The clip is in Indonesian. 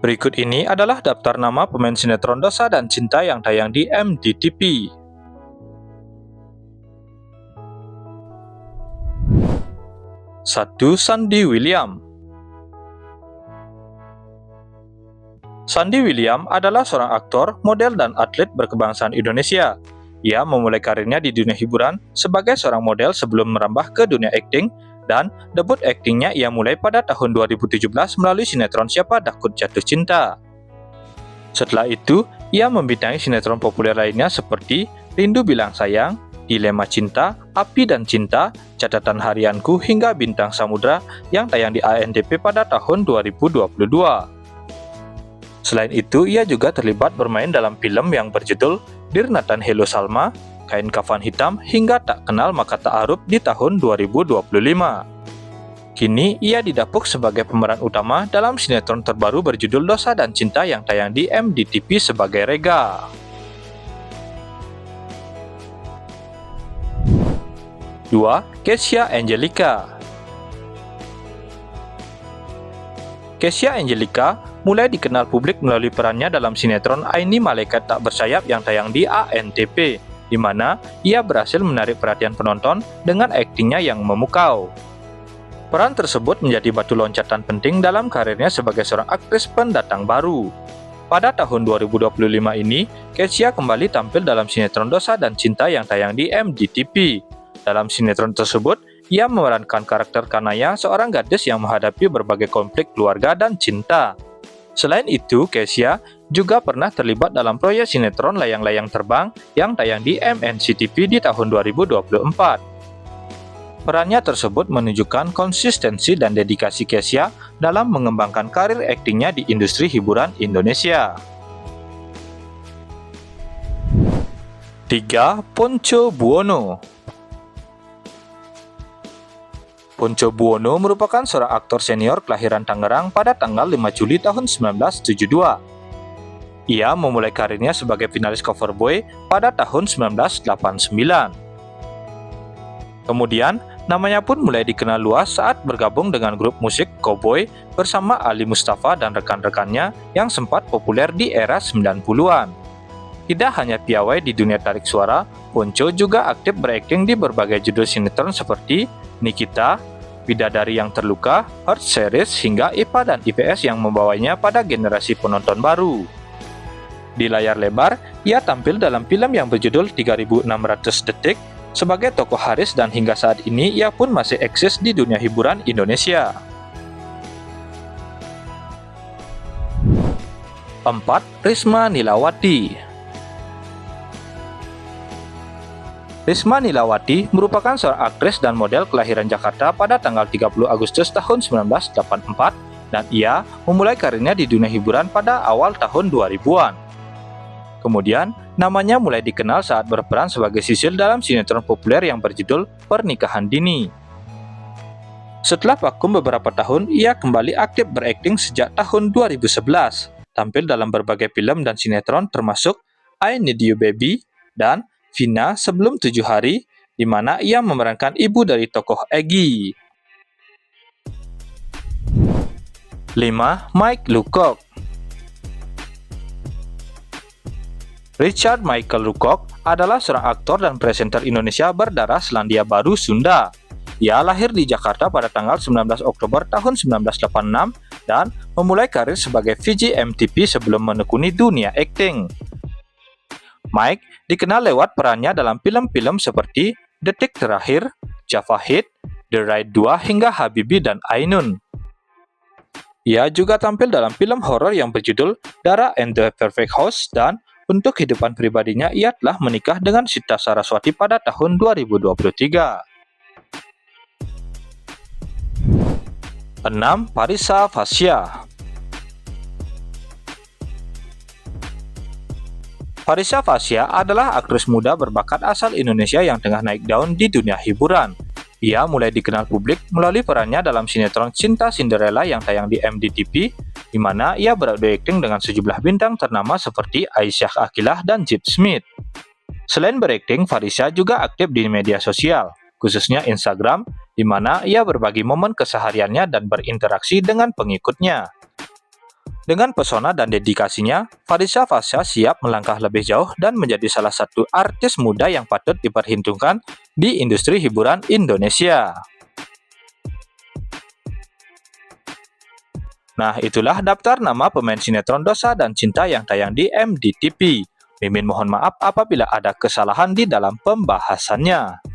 Berikut ini adalah daftar nama pemain sinetron Dosa dan Cinta yang tayang di MDTV. 1. Sandy William. Sandy William adalah seorang aktor, model, dan atlet berkebangsaan Indonesia. Ia memulai karirnya di dunia hiburan sebagai seorang model sebelum merambah ke dunia akting, dan debut aktingnya ia mulai pada tahun 2017 melalui sinetron Siapa Takut Jatuh Cinta. Setelah itu, ia membintangi sinetron populer lainnya seperti Rindu Bilang Sayang, Dilema Cinta, Api dan Cinta, Catatan Harianku, hingga Bintang Samudra yang tayang di ANTV pada tahun 2022. Selain itu, ia juga terlibat bermain dalam film yang berjudul Dear Nathan Hello Salma, Kain Kafan Hitam, hingga Tak Kenal Maka Ta'aruf di tahun 2025. Kini, ia didapuk sebagai pemeran utama dalam sinetron terbaru berjudul Dosa dan Cinta yang tayang di MDTV sebagai Rega. 2. Kesha Angelica. Kesha Angelica mulai dikenal publik melalui perannya dalam sinetron Aini Malaikat Tak Bersayap yang tayang di ANTV, di mana ia berhasil menarik perhatian penonton dengan aktingnya yang memukau. Peran tersebut menjadi batu loncatan penting dalam karirnya sebagai seorang aktris pendatang baru. Pada tahun 2025 ini, Kesha kembali tampil dalam sinetron Dosa dan Cinta yang tayang di MDTV. Dalam sinetron tersebut, ia memerankan karakter Kanaya, seorang gadis yang menghadapi berbagai konflik keluarga dan cinta. Selain itu, Kesha juga pernah terlibat dalam proyek sinetron Layang-Layang Terbang yang tayang di MNCTV di tahun 2024. Perannya tersebut menunjukkan konsistensi dan dedikasi Kesha dalam mengembangkan karir aktingnya di industri hiburan Indonesia. 3. Pontjo Buono. Pontjo Buono merupakan seorang aktor senior kelahiran Tangerang pada tanggal 5 Juli tahun 1972. Ia memulai karirnya sebagai finalis Cover Boy pada tahun 1989. Kemudian, namanya pun mulai dikenal luas saat bergabung dengan grup musik Cowboy bersama Ali Mustafa dan rekan-rekannya yang sempat populer di era 90-an. Tidak hanya piawai di dunia tarik suara, Pontjo juga aktif berakting di berbagai judul sinetron seperti Nikita, Bidadari yang Terluka, Heart Series, hingga IPA dan IPS yang membawanya pada generasi penonton baru. Di layar lebar, ia tampil dalam film yang berjudul 3600 Detik sebagai tokoh Haris, dan hingga saat ini ia pun masih eksis di dunia hiburan Indonesia. 4. Risma Nilawati. Risma Nilawati merupakan seorang aktris dan model kelahiran Jakarta pada tanggal 30 Agustus tahun 1984, dan ia memulai karirnya di dunia hiburan pada awal tahun 2000-an. Kemudian, namanya mulai dikenal saat berperan sebagai Sisil dalam sinetron populer yang berjudul Pernikahan Dini. Setelah vakum beberapa tahun, ia kembali aktif berakting sejak tahun 2011, tampil dalam berbagai film dan sinetron termasuk I Need You Baby dan Vina Sebelum 7 Hari, di mana ia memerankan ibu dari tokoh Egy. 5. Mike Lucock. Richard Michael Lucock adalah seorang aktor dan presenter Indonesia berdarah Selandia Baru Sunda. Ia lahir di Jakarta pada tanggal 19 Oktober tahun 1986 dan memulai karir sebagai VJ MTV sebelum menekuni dunia akting. Mike dikenal lewat perannya dalam film-film seperti Detik Terakhir, Java Hit, The Ride 2, hingga Habibie dan Ainun. Ia juga tampil dalam film horor yang berjudul Dara and the Perfect House, dan untuk kehidupan pribadinya ia telah menikah dengan Sita Saraswati pada tahun 2023. 6. Parisa Fasya. Parisa Fasya adalah aktris muda berbakat asal Indonesia yang tengah naik daun di dunia hiburan. Ia mulai dikenal publik melalui perannya dalam sinetron Cinta Cinderella yang tayang di MDTV, di mana ia beradu akting dengan sejumlah bintang ternama seperti Aisyah Aqilah dan Jip Smith. Selain berakting, Parisa juga aktif di media sosial, khususnya Instagram, di mana ia berbagi momen kesehariannya dan berinteraksi dengan pengikutnya. Dengan pesona dan dedikasinya, Farisa Fasya siap melangkah lebih jauh dan menjadi salah satu artis muda yang patut diperhitungkan di industri hiburan Indonesia. Nah, itulah daftar nama pemain sinetron Dosa dan Cinta yang tayang di MDTV. Mimin mohon maaf apabila ada kesalahan di dalam pembahasannya.